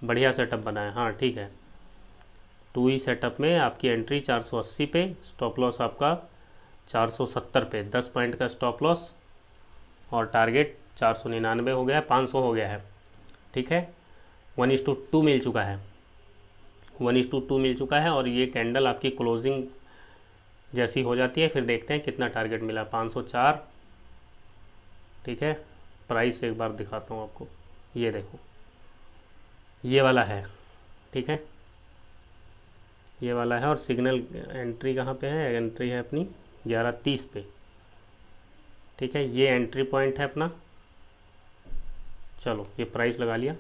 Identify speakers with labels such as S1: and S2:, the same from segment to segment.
S1: बढ़िया सेटअप बना है, हाँ ठीक है। 2E सेटअप में आपकी एंट्री 480 पे, स्टॉप लॉस आपका 470 पे, 10 पॉइंट का स्टॉप लॉस, और टारगेट 499 हो गया है, 500 हो गया है, ठीक है। 1:2 मिल चुका है, 1:2 मिल चुका है। और ये कैंडल आपकी क्लोजिंग जैसी हो जाती है फिर देखते हैं कितना टारगेट मिला, 504, ठीक है। प्राइस एक बार दिखाता हूँ आपको, ये देखो ये वाला है, ठीक है, ये वाला है। और सिग्नल एंट्री कहाँ पे है, एंट्री है अपनी 11:30 पे, ठीक है। ये एंट्री पॉइंट है अपना। चलो ये प्राइस लगा लिया,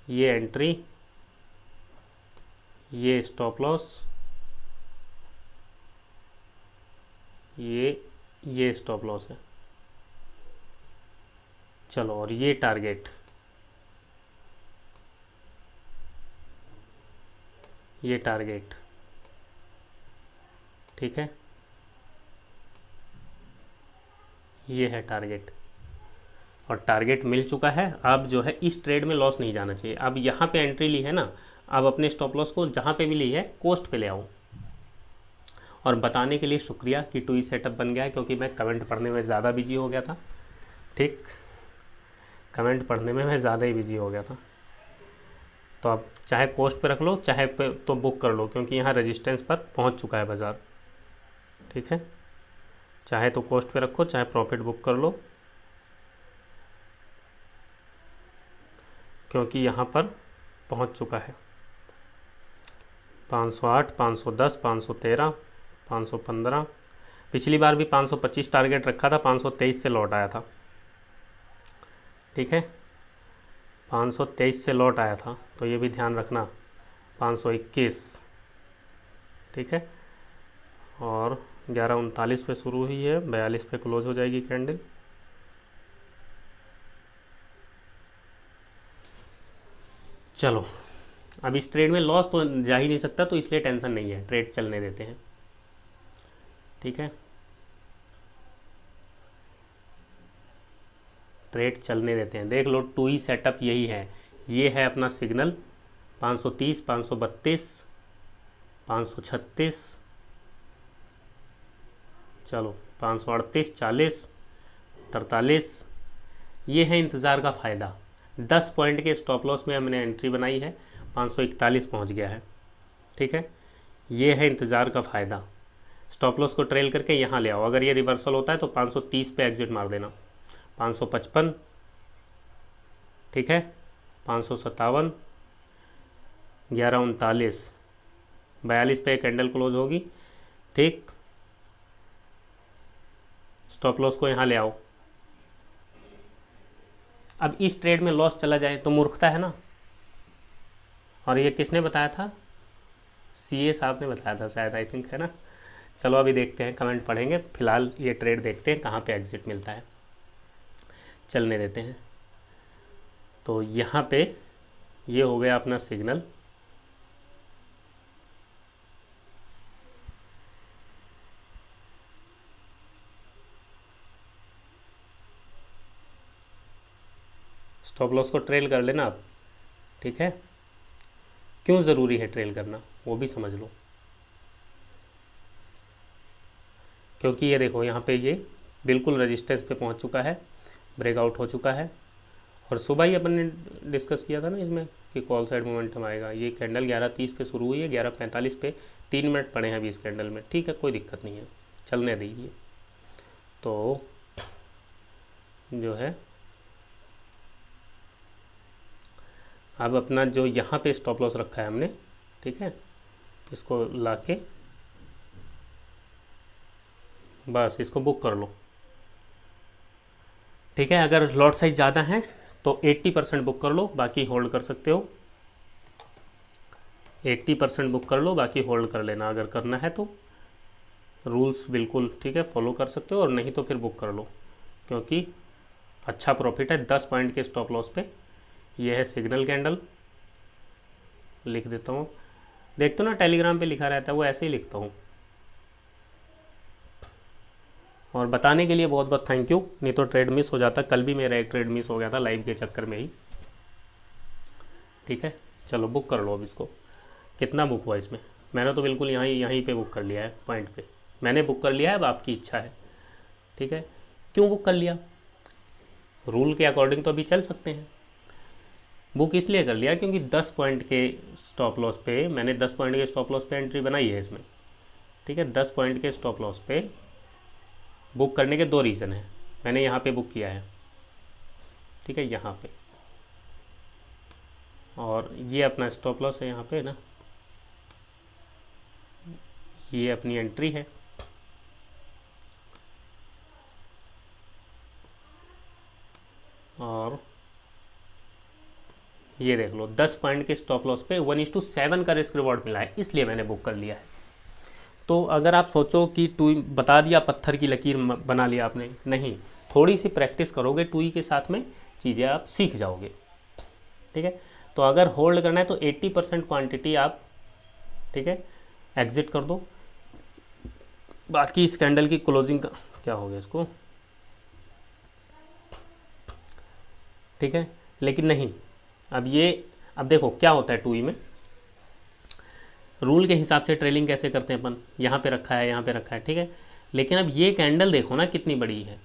S1: ये एंट्री, ये स्टॉप लॉस, ये स्टॉप लॉस है। चलो और ये टारगेट, ये टारगेट, ठीक है, ये है टारगेट। और टारगेट मिल चुका है। अब जो है इस ट्रेड में लॉस नहीं जाना चाहिए। अब यहाँ पे एंट्री ली है ना, अब अपने स्टॉप लॉस को जहाँ पे भी ली है कोस्ट पे ले आओ। और बताने के लिए शुक्रिया कि 2E सेटअप बन गया है, क्योंकि मैं कमेंट पढ़ने में ज़्यादा बिजी हो गया था, ठीक, कमेंट पढ़ने में मैं ज़्यादा ही बिजी हो गया था। तो आप चाहे कोस्ट पे रख लो, चाहे पे तो बुक कर लो, क्योंकि यहाँ रेजिस्टेंस पर पहुँच चुका है बाज़ार, ठीक है। चाहे तो कोस्ट पे रखो, चाहे प्रॉफिट बुक कर लो, क्योंकि यहाँ पर पहुँच चुका है 508, 510, 513, 515। पिछली बार भी 525 टारगेट रखा था, 523 से लौट आया था, ठीक है, 523 से लौट आया था, तो ये भी ध्यान रखना। 521, ठीक है। और 11:39 पे शुरू हुई है, 42 पे क्लोज हो जाएगी कैंडल। चलो अब इस ट्रेड में लॉस तो जा ही नहीं सकता, तो इसलिए टेंशन नहीं है, ट्रेड चलने देते हैं, ठीक है, ट्रेड चलने देते हैं। देख लो 2E सेटअप यही है, ये है अपना सिग्नल 530, 532, 536, चलो 538, 40, 43, ये है इंतज़ार का फ़ायदा। 10 पॉइंट के स्टॉप लॉस में हमने एंट्री बनाई है, 541 पहुंच गया है, ठीक है। ये है इंतज़ार का फ़ायदा। स्टॉप लॉस को ट्रेल करके यहाँ ले आओ। अगर ये रिवर्सल होता है तो 530 पे एग्जिट मार देना, 555, ठीक है, 557, 11:39, 42 पे कैंडल क्लोज होगी, ठीक। स्टॉप लॉस को यहाँ ले आओ। अब इस ट्रेड में लॉस चला जाए तो मूर्खता है ना। और ये किसने बताया था, CA साहब ने बताया था शायद, आई थिंक, है ना। चलो अभी देखते हैं, कमेंट पढ़ेंगे, फिलहाल ये ट्रेड देखते हैं कहाँ पे एग्जिट मिलता है, चलने देते हैं। तो यहाँ पे ये हो गया अपना सिग्नल, स्टॉप लॉस को ट्रेल कर लेना आप, ठीक है। क्यों ज़रूरी है ट्रेल करना वो भी समझ लो, क्योंकि ये देखो यहाँ पे ये बिल्कुल रेजिस्टेंस पे पहुँच चुका है, ब्रेकआउट हो चुका है। और सुबह ही अपन ने डिस्कस किया था ना इसमें कि कॉल साइड मोमेंटम आएगा। ये कैंडल 11:30 पे शुरू हुई है, 11:45 पे 3 मिनट पड़े हैं अभी इस कैंडल में, ठीक है, कोई दिक्कत नहीं है, चलने दीजिए। तो जो है अब अपना जो यहाँ पे स्टॉप लॉस रखा है हमने, ठीक है, इसको लाके बस इसको बुक कर लो, ठीक है। अगर लॉट साइज ज़्यादा है तो 80% बुक कर लो, बाकी होल्ड कर सकते हो। 80% बुक कर लो, बाकी होल्ड कर लेना अगर करना है तो। रूल्स बिल्कुल ठीक है, फॉलो कर सकते हो, और नहीं तो फिर बुक कर लो, क्योंकि अच्छा प्रॉफिट है 10 पॉइंट के स्टॉप लॉस पे। ये है सिग्नल कैंडल, लिख देता हूँ, देखते हो ना टेलीग्राम पे लिखा रहता है, वो ऐसे ही लिखता हूँ। और बताने के लिए बहुत बहुत थैंक यू, नहीं तो ट्रेड मिस हो जाता। कल भी मेरा एक ट्रेड मिस हो गया था लाइव के चक्कर में ही। ठीक है, चलो बुक कर लो अब इसको। कितना बुक हुआ इसमें? मैंने तो बिल्कुल यहीं पे बुक कर लिया है, पॉइंट पे मैंने बुक कर लिया है। अब आपकी इच्छा है। ठीक है, क्यों बुक कर लिया? रूल के अकॉर्डिंग तो अभी चल सकते हैं। बुक इसलिए कर लिया क्योंकि 10 पॉइंट के स्टॉप लॉस पे, मैंने 10 पॉइंट के स्टॉप लॉस पे एंट्री बनाई है इसमें। ठीक है, 10 पॉइंट के स्टॉप लॉस पे बुक करने के 2 रीज़न हैं। मैंने यहाँ पे बुक किया है, ठीक है, यहाँ पे, और ये अपना स्टॉप लॉस है यहाँ पे ना, ये अपनी एंट्री है। और ये देख लो 10 पॉइंट के स्टॉप लॉस पे 1:7 का रिस्क रिवॉर्ड मिला है, इसलिए मैंने बुक कर लिया है। तो अगर आप सोचो कि टूई बता दिया, पत्थर की लकीर बना लिया आपने, नहीं, थोड़ी सी प्रैक्टिस करोगे टूई के साथ में चीज़ें आप सीख जाओगे। ठीक है, तो अगर होल्ड करना है तो 80% क्वांटिटी आप, ठीक है, एग्जिट कर दो। बाकी इस कैंडल की क्लोजिंग का क्या हो गया इसको, ठीक है, लेकिन नहीं, अब देखो क्या होता है टूई में, रूल के हिसाब से ट्रेलिंग कैसे करते हैं अपन, यहाँ पे रखा है, यहाँ पे रखा है, ठीक है, लेकिन अब ये कैंडल देखो ना कितनी बड़ी है,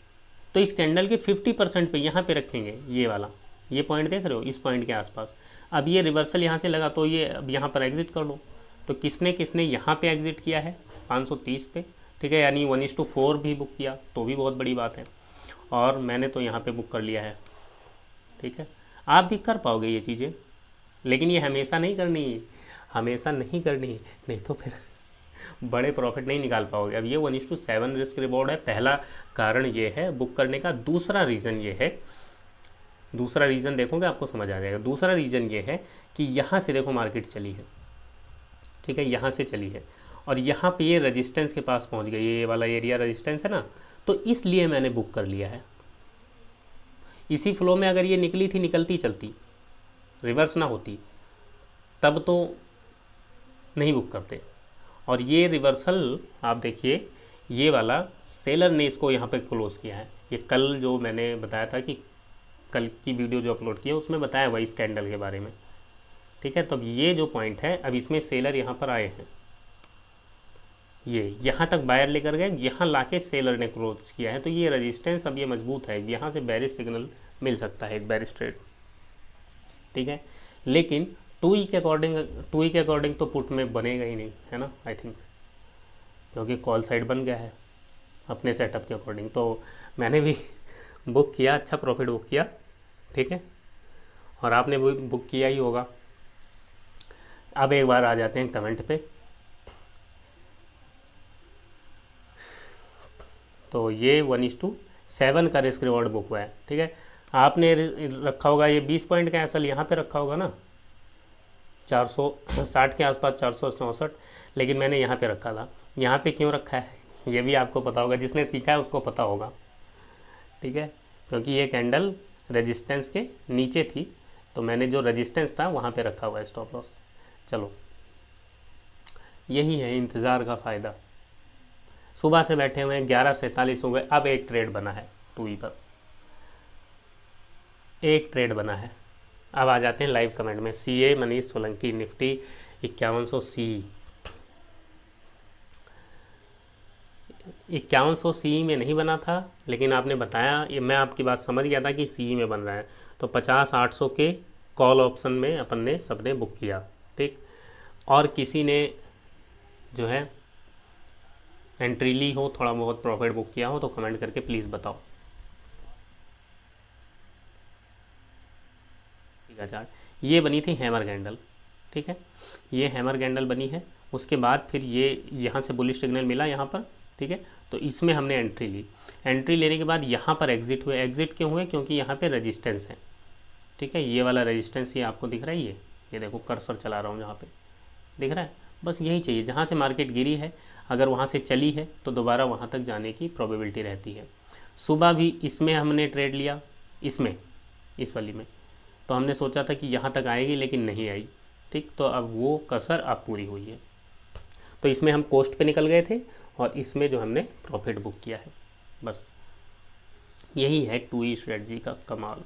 S1: तो इस कैंडल के 50% पे यहाँ पे रखेंगे, ये वाला, ये पॉइंट देख रहे हो, इस पॉइंट के आसपास। अब ये रिवर्सल यहाँ से लगा तो ये अब यहाँ पर एग्जिट कर लो। तो किसने यहाँ पे एग्जिट किया है 530 पे, ठीक है, यानी 1:4 भी बुक किया तो भी बहुत बड़ी बात है। और मैंने तो यहाँ पे बुक कर लिया है। ठीक है, आप भी कर पाओगे ये चीज़ें, लेकिन ये हमेशा नहीं करनी है, हमेशा नहीं करनी है, नहीं तो फिर बड़े प्रॉफिट नहीं निकाल पाओगे। अब ये 1:7 रिस्क रिवॉर्ड है, पहला कारण ये है बुक करने का। दूसरा रीज़न ये है, दूसरा रीज़न देखोगे आपको समझ आ जाएगा। दूसरा रीज़न ये है कि यहाँ से देखो मार्केट चली है, ठीक है, यहाँ से चली है और यहाँ पे ये रेजिस्टेंस के पास पहुँच गई, ये वाला एरिया रेजिस्टेंस है ना, तो इसलिए मैंने बुक कर लिया है। इसी फ्लो में अगर ये निकली थी, निकलती चलती, रिवर्स ना होती, तब तो नहीं बुक करते। और ये रिवर्सल आप देखिए, ये वाला सेलर ने इसको यहाँ पे क्लोज़ किया है। ये कल जो मैंने बताया था कि कल की वीडियो जो अपलोड की है उसमें बताया हुआ इस कैंडल के बारे में। ठीक है, तो अब ये जो पॉइंट है, अब इसमें सेलर यहाँ पर आए हैं, ये यहाँ तक बायर लेकर गए, यहाँ लाके सेलर ने क्लोज किया है, तो ये रेजिस्टेंस अब ये मजबूत है, यहाँ से बेरिश सिग्नल मिल सकता है, एक बेरिश ट्रेड। ठीक है, लेकिन टूई के अकॉर्डिंग तो पुट में बनेगा ही नहीं, है ना, आई थिंक, क्योंकि कॉल साइड बन गया है अपने सेटअप के अकॉर्डिंग। तो मैंने भी बुक किया, अच्छा प्रॉफिट बुक किया। ठीक है, और आपने भी बुक किया ही होगा। अब एक बार आ जाते हैं कमेंट पे। तो ये 1:7 का रिस्क रिवॉर्ड बुक हुआ है। ठीक है, आपने रखा होगा ये 20 पॉइंट का, असल यहाँ पे रखा होगा ना 460 के आसपास, 464, लेकिन मैंने यहाँ पे रखा था। यहाँ पे क्यों रखा है ये भी आपको पता होगा, जिसने सीखा है उसको पता होगा। ठीक है, क्योंकि ये कैंडल रेजिस्टेंस के नीचे थी, तो मैंने जो रेजिस्टेंस था वहाँ पे रखा हुआ है स्टॉप लॉस। चलो, यही है इंतज़ार का फ़ायदा। सुबह से बैठे हुए हैं, 11:47 हो गए, अब एक ट्रेड बना है टूई पर, एक ट्रेड बना है। अब आ जाते हैं लाइव कमेंट में। CA Manish Solanki, Nifty 5100 CE, 5100 CE में नहीं बना था, लेकिन आपने बताया, ये मैं आपकी बात समझ गया था कि CE में बन रहा है, तो 50-800 के कॉल ऑप्शन में अपन ने सबने बुक किया। ठीक, और किसी ने जो है एंट्री ली हो, थोड़ा बहुत प्रॉफिट बुक किया हो, तो कमेंट करके प्लीज़ बताओ। ठीक है, चार्ट ये बनी थी हैमर कैंडल। ठीक है, ये हैमर कैंडल बनी है, उसके बाद फिर ये यहाँ से बुलिश सिग्नल मिला यहाँ पर। ठीक है, तो इसमें हमने एंट्री ली, एंट्री लेने के बाद यहाँ पर एग्जिट हुए। एग्जिट क्यों हुए? क्योंकि यहाँ पे रेजिस्टेंस है। ठीक है, ये वाला रेजिस्टेंस ये आपको दिख रहा है, ये देखो कर्सर चला रहा हूँ जहाँ पे, दिख रहा है, बस यही चाहिए। जहाँ से मार्केट गिरी है, अगर वहाँ से चली है तो दोबारा वहाँ तक जाने की प्रोबेबिलिटी रहती है। सुबह भी इसमें हमने ट्रेड लिया, इसमें, इस वाली में, तो हमने सोचा था कि यहाँ तक आएगी, लेकिन नहीं आई। ठीक, तो अब वो कसर अब पूरी हुई है। तो इसमें हम कोस्ट पे निकल गए थे और इसमें जो हमने प्रॉफिट बुक किया है। बस यही है 2E स्ट्रेटजी का कमाल।